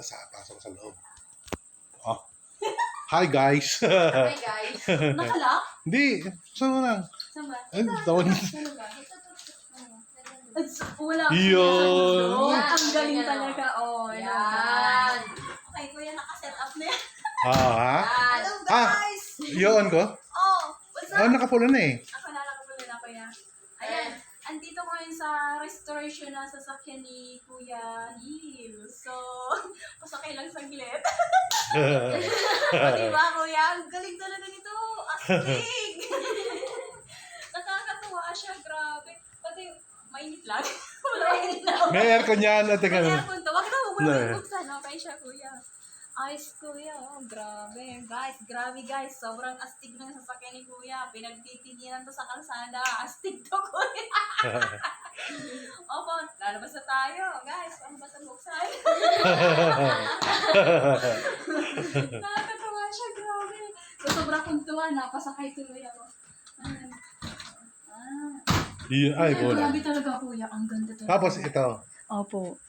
pasok sa loob. Oh. Hi guys. Hi guys. Nakalock? Hindi, saan mo lang? Saan ba? Ay, tawag. Talaga? Wala. Yun. Ang galing talaga. Oh, Yan. Okay, kuya, nakaset up na yan. Ha? Hello, guys! Yun ko? Oh, what's up? Nakapula na eh. Ako na na, kuya. Ayan, andito ko ngayon sa restoration na sasakyan ni Kuya Hil. So, pasakay lang saglit. O, diba, kuya? Ang galing talaga nito. Astig! Nakakatuwa siya, grabe. Pati, mainit lang. Wala mainit na. May aircon yan. At May aircon to. Wag na, huwag mo No. na buksan. Okay siya, kuya. Ayos, kuya. Oh, grabe. Grabe guys. Sobrang astig ng sasakyan ni kuya. Pinagtitinginan to sa kalsada. Astig to, kuya. Opo, lalabas na tayo. Guys, ano ba itong buksan? Nakakatawa siya, grabe. So, sobrang kuntuan. Napasakay tuloy ako. Ayan. Ay, bola. Grabe talaga, kuya. Ang ganda talaga. Tapos ito. Opo.